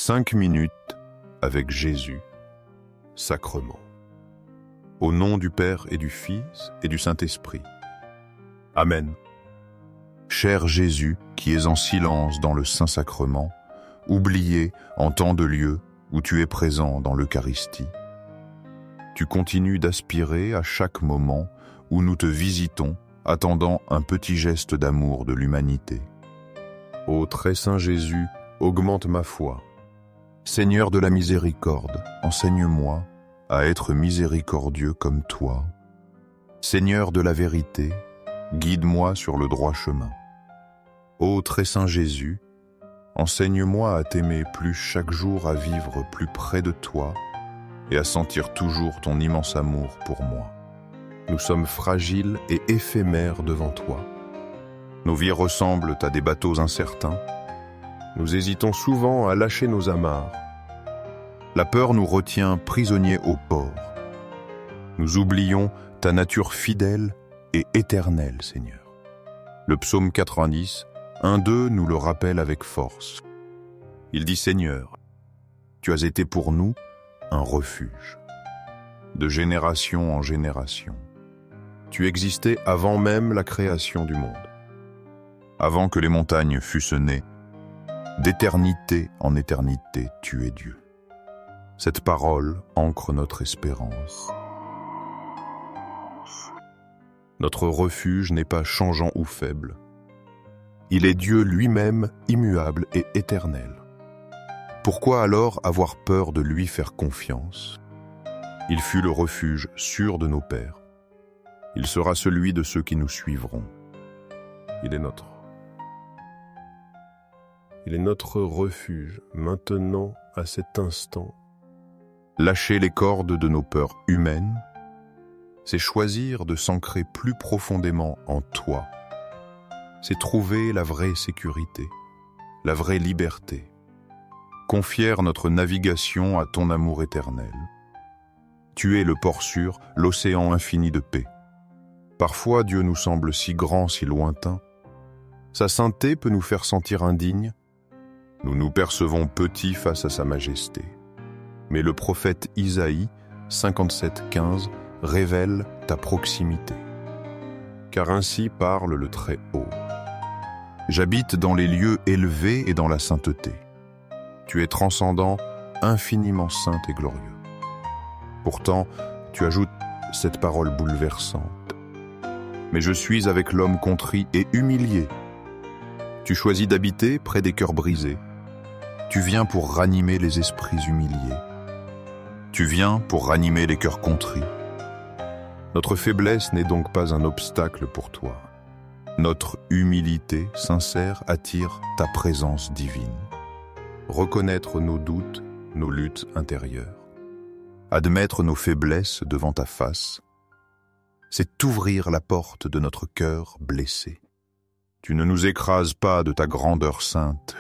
5 minutes avec Jésus, sacrement. Au nom du Père et du Fils et du Saint-Esprit. Amen. Cher Jésus, qui es en silence dans le Saint-Sacrement, oublié en tant de lieux où tu es présent dans l'Eucharistie, tu continues d'aspirer à chaque moment où nous te visitons, attendant un petit geste d'amour de l'humanité. Ô très saint Jésus, augmente ma foi. Seigneur de la miséricorde, enseigne-moi à être miséricordieux comme toi. Seigneur de la vérité, guide-moi sur le droit chemin. Ô très saint Jésus, enseigne-moi à t'aimer plus chaque jour, à vivre plus près de toi et à sentir toujours ton immense amour pour moi. Nous sommes fragiles et éphémères devant toi. Nos vies ressemblent à des bateaux incertains. Nous hésitons souvent à lâcher nos amarres. La peur nous retient prisonniers au port. Nous oublions ta nature fidèle et éternelle, Seigneur. Le psaume 90, 1-2 nous le rappelle avec force. Il dit: Seigneur, tu as été pour nous un refuge, de génération en génération. Tu existais avant même la création du monde. Avant que les montagnes fussent nées, d'éternité en éternité, tu es Dieu. Cette parole ancre notre espérance. Notre refuge n'est pas changeant ou faible. Il est Dieu lui-même, immuable et éternel. Pourquoi alors avoir peur de lui faire confiance? Il fut le refuge sûr de nos pères. Il sera celui de ceux qui nous suivront. Il est notre refuge, maintenant, à cet instant. Lâcher les cordes de nos peurs humaines, c'est choisir de s'ancrer plus profondément en toi. C'est trouver la vraie sécurité, la vraie liberté. Confier notre navigation à ton amour éternel. Tu es le port sûr, l'océan infini de paix. Parfois, Dieu nous semble si grand, si lointain. Sa sainteté peut nous faire sentir indignes. Nous nous percevons petits face à sa majesté. Mais le prophète Isaïe, 57:15, révèle ta proximité. Car ainsi parle le Très-Haut. J'habite dans les lieux élevés et dans la sainteté. Tu es transcendant, infiniment saint et glorieux. Pourtant, tu ajoutes cette parole bouleversante. Mais je suis avec l'homme contrit et humilié. Tu choisis d'habiter près des cœurs brisés. Tu viens pour ranimer les esprits humiliés. Tu viens pour ranimer les cœurs contrits. Notre faiblesse n'est donc pas un obstacle pour toi. Notre humilité sincère attire ta présence divine. Reconnaître nos doutes, nos luttes intérieures. Admettre nos faiblesses devant ta face, c'est ouvrir la porte de notre cœur blessé. Tu ne nous écrases pas de ta grandeur sainte.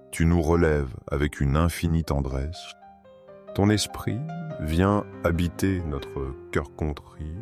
Tu nous relèves avec une infinie tendresse. Ton esprit vient habiter notre cœur contrit.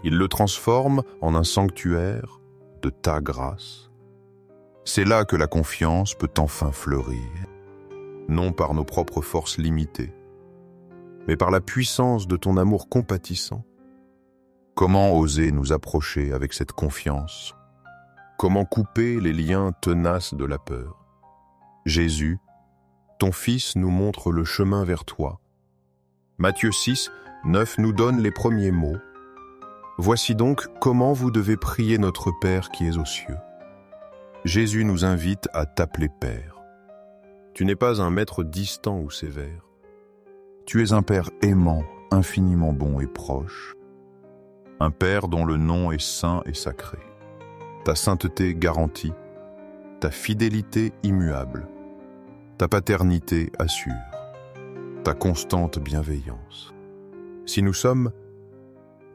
Il le transforme en un sanctuaire de ta grâce. C'est là que la confiance peut enfin fleurir, non par nos propres forces limitées, mais par la puissance de ton amour compatissant. Comment oser nous approcher avec cette confiance? Comment couper les liens tenaces de la peur? Jésus, ton Fils nous montre le chemin vers toi. Matthieu 6, 9 nous donne les premiers mots. Voici donc comment vous devez prier notre Père qui est aux cieux. Jésus nous invite à t'appeler Père. Tu n'es pas un maître distant ou sévère. Tu es un Père aimant, infiniment bon et proche. Un Père dont le nom est saint et sacré. Ta sainteté garantie, ta fidélité immuable, ta paternité assure, ta constante bienveillance. Si nous sommes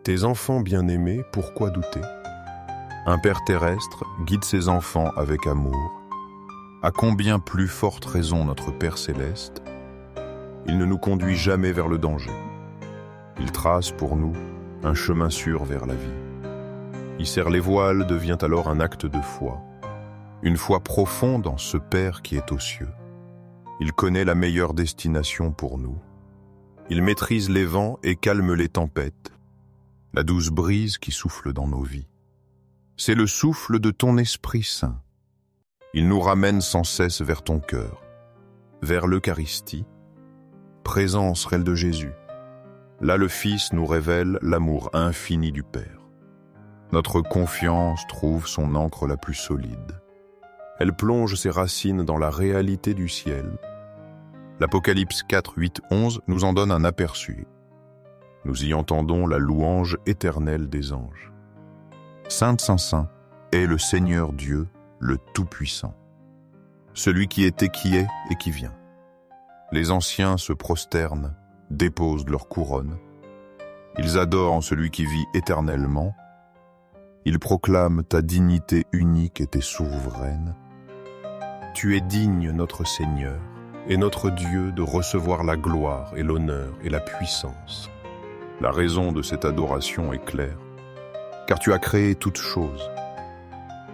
tes enfants bien-aimés, pourquoi douter? Un Père terrestre guide ses enfants avec amour. À combien plus forte raison notre Père céleste? Il ne nous conduit jamais vers le danger. Il trace pour nous un chemin sûr vers la vie. Y serrer les voiles devient alors un acte de foi, une foi profonde en ce Père qui est aux cieux. Il connaît la meilleure destination pour nous. Il maîtrise les vents et calme les tempêtes, la douce brise qui souffle dans nos vies. C'est le souffle de ton Esprit Saint. Il nous ramène sans cesse vers ton cœur, vers l'Eucharistie, présence réelle de Jésus. Là, le Fils nous révèle l'amour infini du Père. Notre confiance trouve son ancre la plus solide. Elle plonge ses racines dans la réalité du ciel. L'Apocalypse 4, 8, 11 nous en donne un aperçu. Nous y entendons la louange éternelle des anges. Sainte Saint Saint est le Seigneur Dieu, le Tout-Puissant, celui qui était, qui est et qui vient. Les anciens se prosternent, déposent leur couronne. Ils adorent celui qui vit éternellement. Ils proclament ta dignité unique et tes souveraine. Tu es digne, notre Seigneur, et notre Dieu, de recevoir la gloire et l'honneur et la puissance. La raison de cette adoration est claire, car tu as créé toutes choses.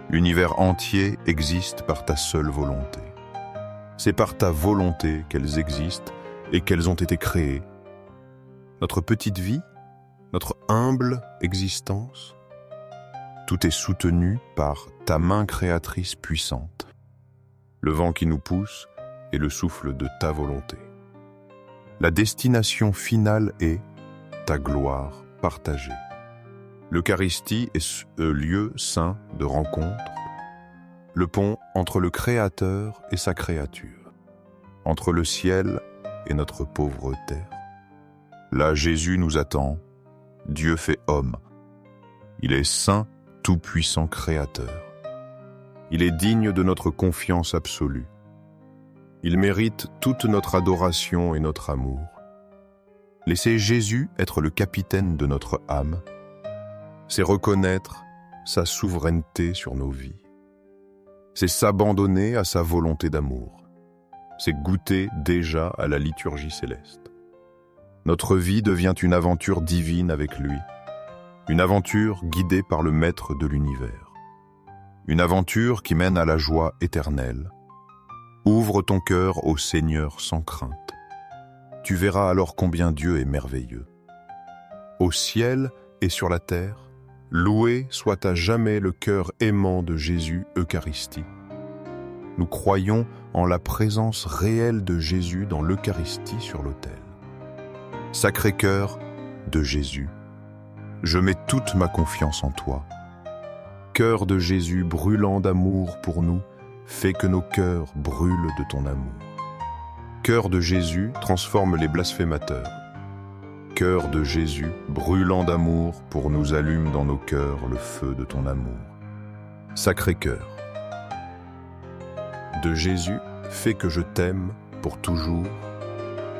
L'univers entier existe par ta seule volonté. C'est par ta volonté qu'elles existent et qu'elles ont été créées. Notre petite vie, notre humble existence, tout est soutenu par ta main créatrice puissante. Le vent qui nous pousse est le souffle de ta volonté. La destination finale est ta gloire partagée. L'Eucharistie est ce lieu saint de rencontre, le pont entre le Créateur et sa créature, entre le ciel et notre pauvre terre. Là, Jésus nous attend, Dieu fait homme. Il est saint, tout-puissant Créateur. Il est digne de notre confiance absolue. Il mérite toute notre adoration et notre amour. Laisser Jésus être le capitaine de notre âme, c'est reconnaître sa souveraineté sur nos vies. C'est s'abandonner à sa volonté d'amour. C'est goûter déjà à la liturgie céleste. Notre vie devient une aventure divine avec lui, une aventure guidée par le Maître de l'univers, une aventure qui mène à la joie éternelle. Ouvre ton cœur au Seigneur sans crainte. Tu verras alors combien Dieu est merveilleux. Au ciel et sur la terre, loué soit à jamais le cœur aimant de Jésus Eucharistie. Nous croyons en la présence réelle de Jésus dans l'Eucharistie sur l'autel. Sacré-Cœur de Jésus, je mets toute ma confiance en toi. Cœur de Jésus brûlant d'amour pour nous, fais que nos cœurs brûlent de ton amour. Cœur de Jésus transforme les blasphémateurs. Cœur de Jésus, brûlant d'amour, pour nous allume dans nos cœurs le feu de ton amour. Sacré-Cœur de Jésus, fais que je t'aime pour toujours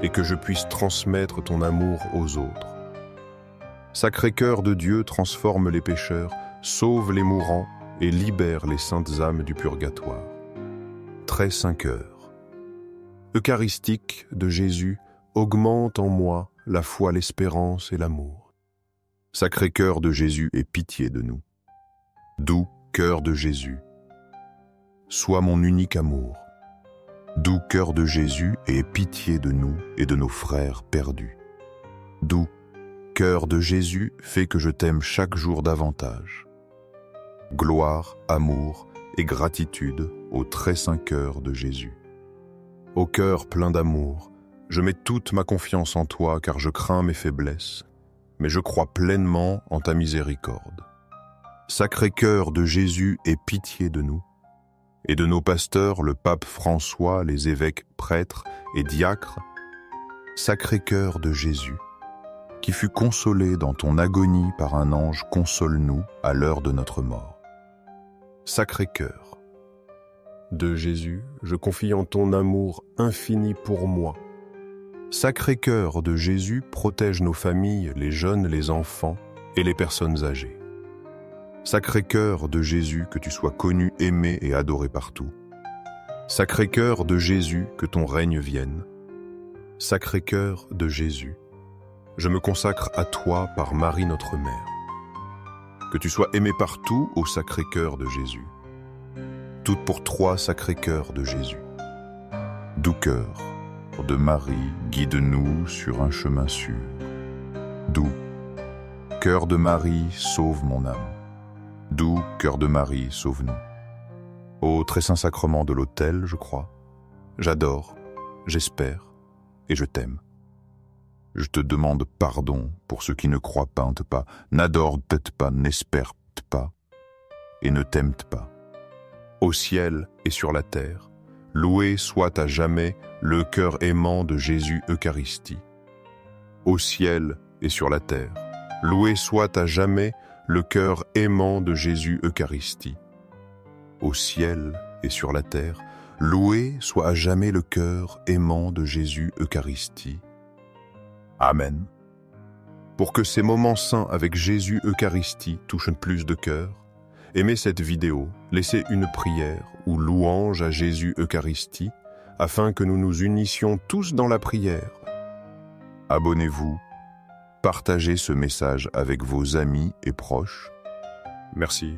et que je puisse transmettre ton amour aux autres. Sacré-Cœur de Dieu, transforme les pécheurs, sauve les mourants et libère les saintes âmes du purgatoire. Très saint cœur eucharistique de Jésus, augmente en moi la foi, l'espérance et l'amour. Sacré-Cœur de Jésus, aie pitié de nous. Doux cœur de Jésus, sois mon unique amour. Doux cœur de Jésus, aie pitié de nous et de nos frères perdus. Doux cœur de Jésus, fais que je t'aime chaque jour davantage. Gloire, amour et gratitude au très saint cœur de Jésus. Ô cœur plein d'amour, je mets toute ma confiance en toi car je crains mes faiblesses, mais je crois pleinement en ta miséricorde. Sacré-Cœur de Jésus, aie pitié de nous, et de nos pasteurs, le pape François, les évêques, prêtres et diacres. Sacré-Cœur de Jésus, qui fut consolé dans ton agonie par un ange, console-nous à l'heure de notre mort. Sacré-Cœur de Jésus, je confie en ton amour infini pour moi. Sacré-Cœur de Jésus, protège nos familles, les jeunes, les enfants et les personnes âgées. Sacré-Cœur de Jésus, que tu sois connu, aimé et adoré partout. Sacré-Cœur de Jésus, que ton règne vienne. Sacré-Cœur de Jésus, je me consacre à toi par Marie notre Mère. Que tu sois aimé partout, ô Sacré-Cœur de Jésus. Toutes pour toi, Sacré-Cœur de Jésus. Doux cœur de Marie, guide-nous sur un chemin sûr. Doux cœur de Marie, sauve mon âme. Doux cœur de Marie, sauve-nous. Ô très saint sacrement de l'autel, je crois, j'adore, j'espère et je t'aime. Je te demande pardon pour ceux qui ne croient pas, n'adorent peut-être pas, n'espèrent pas et ne t'aiment pas. Au ciel et sur la terre, loué soit à jamais le cœur aimant de Jésus Eucharistie. Au ciel et sur la terre, loué soit à jamais le cœur aimant de Jésus Eucharistie. Au ciel et sur la terre, loué soit à jamais le cœur aimant de Jésus Eucharistie. Amen. Pour que ces moments saints avec Jésus Eucharistie touchent plus de cœur, aimez cette vidéo, laissez une prière ou louange à Jésus Eucharistie, afin que nous nous unissions tous dans la prière. Abonnez-vous, partagez ce message avec vos amis et proches. Merci.